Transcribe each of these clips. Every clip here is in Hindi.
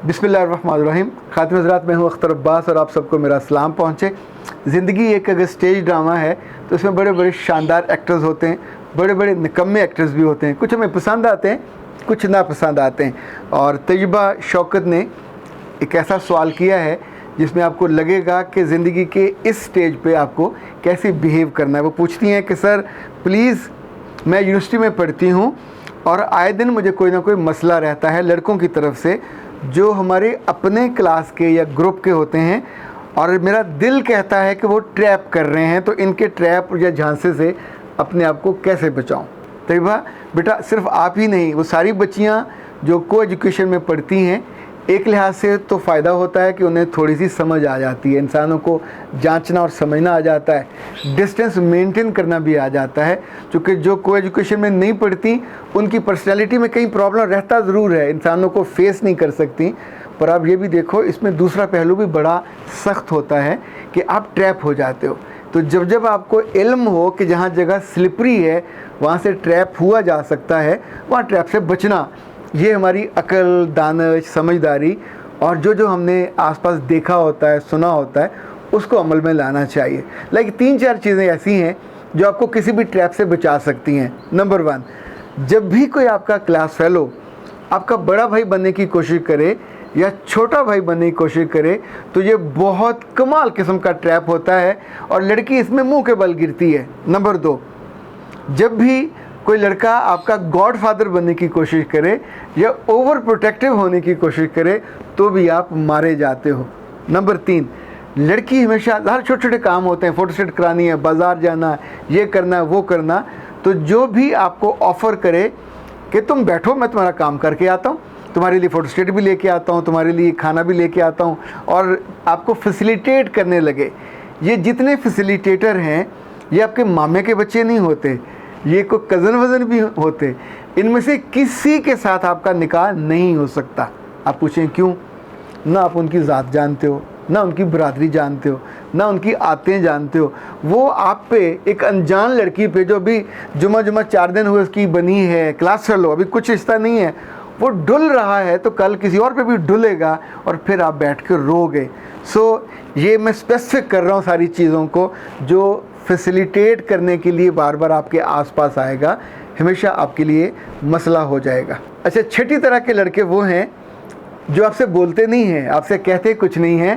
बिस्मिल्लाहिर्रहमानिर्रहीम। खातिन हज़रात, मैं हूँ अख्तर अब्बास और आप सबको मेरा सलाम पहुँचे। ज़िंदगी एक अगर स्टेज ड्रामा है तो उसमें बड़े बड़े शानदार एक्टर्स होते हैं, बड़े बड़े निकम्मे एक्टर्स भी होते हैं। कुछ हमें पसंद आते हैं, कुछ नापसंद आते हैं। और तजुर्बा शौकत ने एक ऐसा सवाल किया है जिसमें आपको लगेगा कि ज़िंदगी के इस स्टेज पे आपको कैसे बिहेव करना है। वो पूछती हैं कि सर प्लीज़, मैं यूनिवर्सिटी में पढ़ती हूँ और आए दिन मुझे कोई ना कोई मसला रहता है लड़कों की तरफ से जो हमारे अपने क्लास के या ग्रुप के होते हैं, और मेरा दिल कहता है कि वो ट्रैप कर रहे हैं, तो इनके ट्रैप या झांसे से अपने आप को कैसे बचाऊं। तैयबा बेटा, सिर्फ आप ही नहीं, वो सारी बच्चियां जो को एजुकेशन में पढ़ती हैं, एक लिहाज से तो फ़ायदा होता है कि उन्हें थोड़ी सी समझ आ जाती है, इंसानों को जांचना और समझना आ जाता है, डिस्टेंस मेंटेन करना भी आ जाता है। क्योंकि जो को एजुकेशन में नहीं पढ़ती उनकी पर्सनैलिटी में कहीं प्रॉब्लम रहता ज़रूर है, इंसानों को फेस नहीं कर सकती। पर आप ये भी देखो, इसमें दूसरा पहलू भी बड़ा सख्त होता है कि आप ट्रैप हो जाते हो। तो जब जब आपको इल्म हो कि जहाँ जगह स्लिपरी है वहाँ से ट्रैप हुआ जा सकता है, वहाँ ट्रैप से बचना, ये हमारी अकल, दानिश, समझदारी और जो हमने आसपास देखा होता है, सुना होता है, उसको अमल में लाना चाहिए। लाइक 3-4 चीज़ें ऐसी हैं जो आपको किसी भी ट्रैप से बचा सकती हैं। नंबर 1, जब भी कोई आपका क्लास फेलो आपका बड़ा भाई बनने की कोशिश करे या छोटा भाई बनने की कोशिश करे तो ये बहुत कमाल किस्म का ट्रैप होता है और लड़की इसमें मुंह के बल गिरती है। नंबर 2, जब भी कोई लड़का आपका गॉड फादर बनने की कोशिश करे या ओवर प्रोटेक्टिव होने की कोशिश करे तो भी आप मारे जाते हो। नंबर 3, लड़की हमेशा हर छोटे छोटे काम होते हैं, फ़ोटोस्टेट करानी है, बाज़ार जाना है, ये करना है, वो करना, तो जो भी आपको ऑफ़र करे कि तुम बैठो, मैं तुम्हारा काम करके आता हूँ, तुम्हारे लिए फ़ोटोस्टेट भी लेके आता हूँ, तुम्हारे लिए खाना भी लेके आता हूँ, और आपको फैसिलिटेट करने लगे। ये जितने फैसिलिटेटर हैं ये आपके मामे के बच्चे नहीं होते, ये कोई कज़न वज़न भी होते। इनमें से किसी के साथ आपका निकाह नहीं हो सकता। आप पूछें क्यों? ना आप उनकी ज़ात जानते हो, ना उनकी बरादरी जानते हो, ना उनकी आदतें जानते हो। वो आप पे, एक अनजान लड़की पे जो अभी जुमा 4 दिन हुए उसकी बनी है, क्लास फेलो, अभी कुछ रिश्ता नहीं है, वो डुल रहा है तो कल किसी और पे भी डुलेगा और फिर आप बैठ कर रोगे। सो ये मैं स्पेसिफिक कर रहा हूँ सारी चीज़ों को, जो फैसिलिटेट करने के लिए बार बार आपके आसपास आएगा, हमेशा आपके लिए मसला हो जाएगा। अच्छा, छठी तरह के लड़के वो हैं जो आपसे बोलते नहीं हैं, आपसे कहते कुछ नहीं हैं,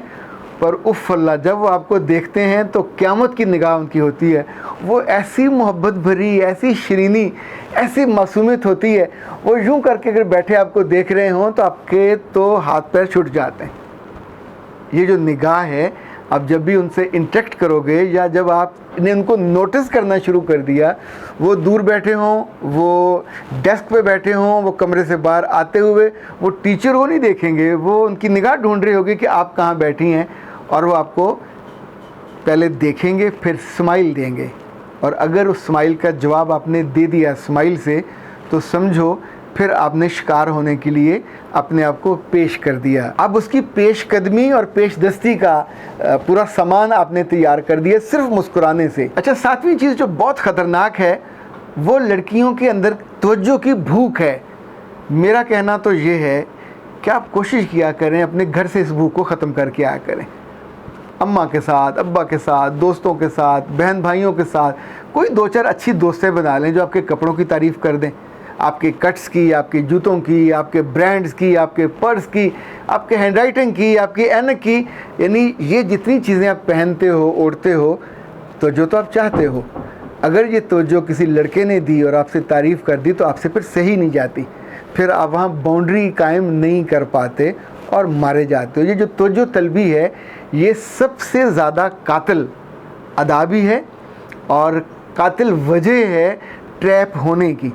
पर उफ़ अल्लाह, जब वो आपको देखते हैं तो क़यामत की निगाह उनकी होती है। वो ऐसी मोहब्बत भरी, ऐसी शरीनी, ऐसी मासूमियत होती है, वो यूँ करके अगर बैठे आपको देख रहे हों तो आपके तो हाथ पैर छूट जाते हैं। ये जो निगाह है, आप जब भी उनसे इंटरेक्ट करोगे या जब आपने उनको नोटिस करना शुरू कर दिया, वो दूर बैठे हों, वो डेस्क पे बैठे हों, वो कमरे से बाहर आते हुए, वो टीचर को नहीं देखेंगे, वो उनकी निगाह ढूंढ रही होगी कि आप कहाँ बैठी हैं, और वो आपको पहले देखेंगे फिर स्माइल देंगे। और अगर उस स्माइल का जवाब आपने दे दिया स्माइल से, तो समझो फिर आपने शिकार होने के लिए अपने आप को पेश कर दिया। अब उसकी पेशकदमी और पेशदस्ती का पूरा सामान आपने तैयार कर दिया सिर्फ मुस्कुराने से। अच्छा, 7वीं चीज़ जो बहुत ख़तरनाक है, वो लड़कियों के अंदर तवज्जो की भूख है। मेरा कहना तो ये है कि आप कोशिश किया करें अपने घर से इस भूख को ख़त्म करके आया करें। अम्मा के साथ, अब्बा के साथ, दोस्तों के साथ, बहन भाइयों के साथ कोई 2-4 अच्छी दोस्तें बना लें जो आपके कपड़ों की तारीफ़ कर दें, आपके कट्स की, आपके जूतों की, आपके ब्रांड्स की, आपके पर्स की, आपके हैंडराइटिंग की, आपकी ऐनक की, यानी ये जितनी चीज़ें आप पहनते हो, ओढ़ते हो, तो जो तो आप चाहते हो, अगर ये तवज्जो किसी लड़के ने दी और आपसे तारीफ़ कर दी तो आपसे फिर सही नहीं जाती, फिर आप वहाँ बाउंड्री कायम नहीं कर पाते और मारे जाते हो। ये जो तवज्जो तलबी है, ये सबसे ज़्यादा कातिल अदा भी है और कातिल वजह है ट्रैप होने की।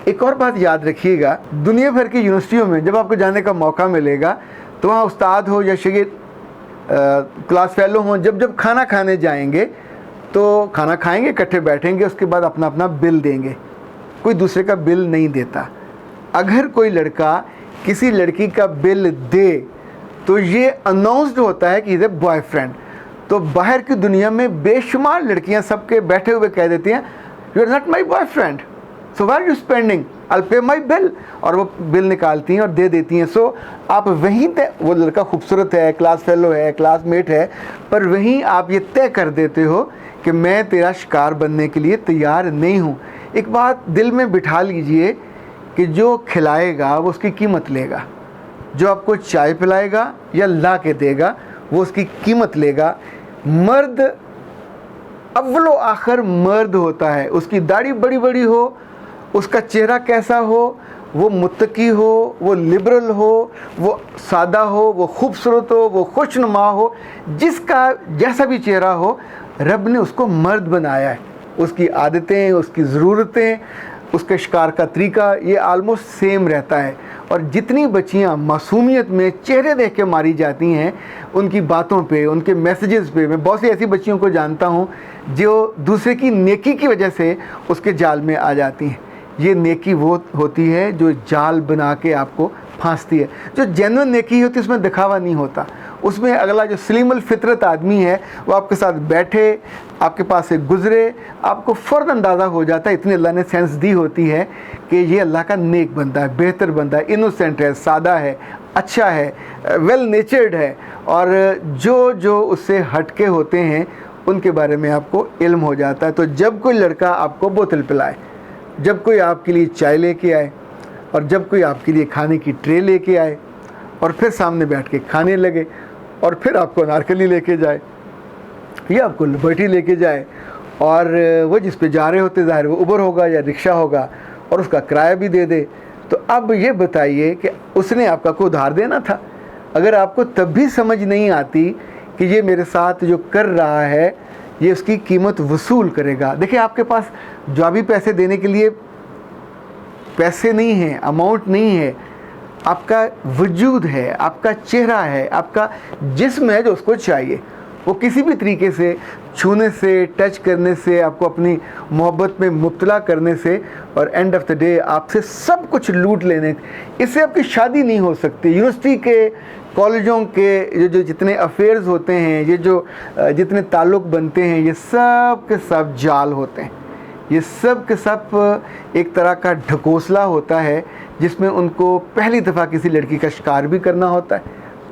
एक और बात याद रखिएगा, दुनिया भर की यूनिवर्सिटियों में जब आपको जाने का मौका मिलेगा तो वहाँ उस्ताद हो या शागिर्द क्लास फेलो हों, जब खाना खाने जाएंगे तो खाना खाएंगे, इकट्ठे बैठेंगे, उसके बाद अपना अपना बिल देंगे, कोई दूसरे का बिल नहीं देता। अगर कोई लड़का किसी लड़की का बिल दे तो ये अनाउंस्ड होता है कि इज़ ए बॉयफ्रेंड। तो बाहर की दुनिया में बेशुमार लड़कियां सबके बैठे हुए कह देती हैं, you are not my boyfriend, so where you spending, I pay my bill, और वो बिल निकालती हैं और दे देती हैं। सो आप वहीं तय, वो लड़का खूबसूरत है, क्लास फेलो है, क्लासमेट है, पर वहीं आप ये तय कर देते हो कि मैं तेरा शिकार बनने के लिए तैयार नहीं हूँ। एक बात दिल में बिठा लीजिए कि जो खिलाएगा वो उसकी कीमत लेगा, जो आपको चाय पिलाएगा या ला के देगा वो उसकी कीमत लेगा। मर्द अव्वलो आखिर मर्द होता है, उसकी दाढ़ी बड़ी बड़ी हो, उसका चेहरा कैसा हो, वो मुत्तकी हो, वो लिबरल हो, वो सादा हो, वो खूबसूरत हो, वो खुशनुमा हो, जिसका जैसा भी चेहरा हो, रब ने उसको मर्द बनाया है। उसकी आदतें, उसकी ज़रूरतें, उसके शिकार का तरीका ये आलमोस्ट सेम रहता है। और जितनी बच्चियां मासूमियत में चेहरे देख के मारी जाती हैं, उनकी बातों पे, उनके मैसेजेस पे, मैं बहुत सी ऐसी बच्चियों को जानता हूँ जो दूसरे की नेकी की वजह से उसके जाल में आ जाती हैं। ये नेकी वो होती है जो जाल बना के आपको फांसती है। जो जेन्युइन नेकी होती है उसमें दिखावा नहीं होता, उसमें अगला जो सलीमुल फितरत आदमी है वो आपके साथ बैठे, आपके पास से गुज़रे, आपको फ़ौरन अंदाज़ा हो जाता है, इतनी अल्लाह ने सेंस दी होती है कि ये अल्लाह का नेक बंदा है, बेहतर बंदा है, इनोसेंट है, सादा है, अच्छा है, वेल नेचर्ड है। और जो उससे हटके होते हैं उनके बारे में आपको इल्म हो जाता है। तो जब कोई लड़का आपको बोतल पिलाए, जब कोई आपके लिए चाय लेके आए, और जब कोई आपके लिए खाने की ट्रे लेके आए और फिर सामने बैठ के खाने लगे, और फिर आपको अनारकली लेके जाए या आपको लिबर्टी लेके जाए, और वो जिस पे जा रहे होते ज़ाहिर वो उबर होगा या रिक्शा होगा, और उसका किराया भी दे दे, तो अब ये बताइए कि उसने आपका को उधार देना था। अगर आपको तब भी समझ नहीं आती कि ये मेरे साथ जो कर रहा है ये उसकी कीमत वसूल करेगा। देखिए, आपके पास जवाबी पैसे देने के लिए पैसे नहीं हैं, अमाउंट नहीं है, आपका वजूद है, आपका चेहरा है, आपका जिस्म है जो उसको चाहिए। वो किसी भी तरीके से छूने से, टच करने से, आपको अपनी मोहब्बत में मुब्तला करने से, और एंड ऑफ द डे आपसे सब कुछ लूट लेने, इससे आपकी शादी नहीं हो सकती। यूनिवर्सिटी के, कॉलेजों के जो जितने अफेयर्स होते हैं, ये जो जितने ताल्लुक़ बनते हैं, ये सब के सब जाल होते हैं। ये सब के सब एक तरह का ढकोसला होता है जिसमें उनको पहली दफ़ा किसी लड़की का शिकार भी करना होता है,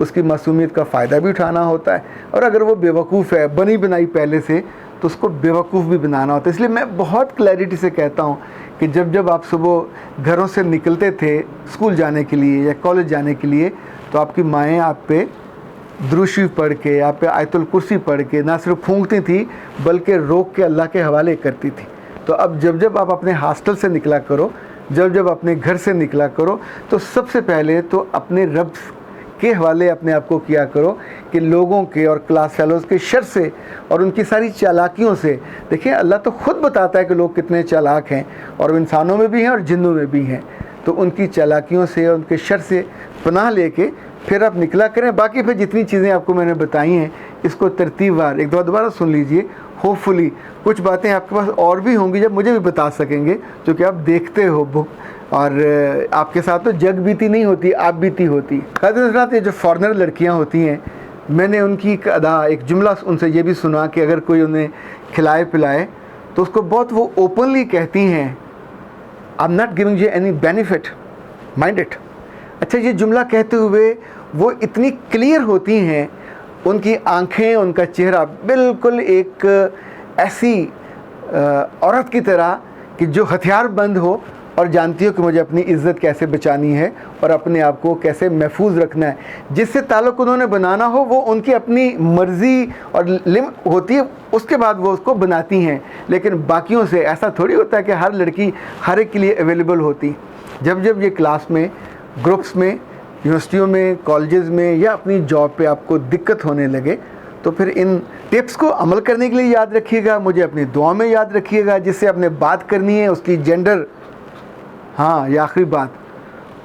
उसकी मासूमियत का फ़ायदा भी उठाना होता है, और अगर वो बेवकूफ़ है, बनी बनाई पहले से, तो उसको बेवकूफ़ भी बनाना होता है। इसलिए मैं बहुत क्लैरिटी से कहता हूँ कि जब आप सुबह घरों से निकलते थे स्कूल जाने के लिए या कॉलेज जाने के लिए, तो आपकी माएँ आप पे दुरूद पढ़ के, आप पे आयतुल कुर्सी पढ़ के ना सिर्फ फूंकती थी बल्कि रोक के अल्लाह के हवाले करती थी। तो अब जब आप अपने हॉस्टल से निकला करो, जब अपने घर से निकला करो, तो सबसे पहले तो अपने रब के हवाले अपने आप को किया करो कि लोगों के और क्लास फेलोज़ के शर से और उनकी सारी चालाकियों से। देखिए, अल्लाह तो ख़ुद बताता है कि लोग कितने चालाक हैं, और इंसानों में भी हैं और जिन्नों में भी हैं। तो उनकी चालाकियों से और उनके शर से पनाह लेके फिर आप निकला करें। बाकी फिर जितनी चीज़ें आपको मैंने बताई हैं, इसको तरतीबवार एक दो दोबारा सुन लीजिए। होपफुली कुछ बातें आपके पास और भी होंगी जब मुझे भी बता सकेंगे, क्योंकि आप देखते हो बुक, और आपके साथ तो जग बीती नहीं होती, आप बीती होती। खातिर ये जो फॉरेनर लड़कियां होती हैं, मैंने उनकी एक अदा, एक जुमला उनसे ये भी सुना कि अगर कोई उन्हें खिलाए पिलाए तो उसको बहुत वो ओपनली कहती हैं, I am not giving you any benefit, mind it. अच्छा, ये जुमला कहते हुए वो इतनी क्लियर होती हैं, उनकी आंखें, उनका चेहरा बिल्कुल एक ऐसी औरत की तरह कि जो हथियार बंद हो और जानती हो कि मुझे अपनी इज़्ज़त कैसे बचानी है और अपने आप को कैसे महफूज रखना है। जिससे ताल्लुक़ उन्होंने बनाना हो वो उनकी अपनी मर्ज़ी और लिमिट होती है, उसके बाद वो उसको बनाती हैं। लेकिन बाकियों से ऐसा थोड़ी होता है कि हर लड़की हर एक के लिए अवेलेबल होती। जब ये क्लास में, ग्रुप्स में, यूनिवर्सिटियों में, कॉलेजेस में या अपनी जॉब पे आपको दिक्कत होने लगे, तो फिर इन टिप्स को अमल करने के लिए याद रखिएगा, मुझे अपनी दुआ में याद रखिएगा। जिससे आपने बात करनी है उसकी जेंडर, हाँ ये आखिरी बात,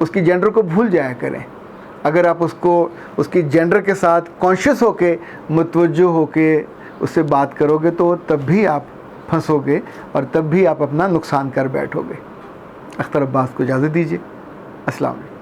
उसकी जेंडर को भूल जाया करें। अगर आप उसको उसकी जेंडर के साथ कॉन्शियस होके, मुतवज्जो होके उससे बात करोगे, तो तब भी आप फंसोगे और तब भी आप अपना नुकसान कर बैठोगे। अख्तर अब्बास को इजाज़त दीजिए। अस्सलाम वालेकुम।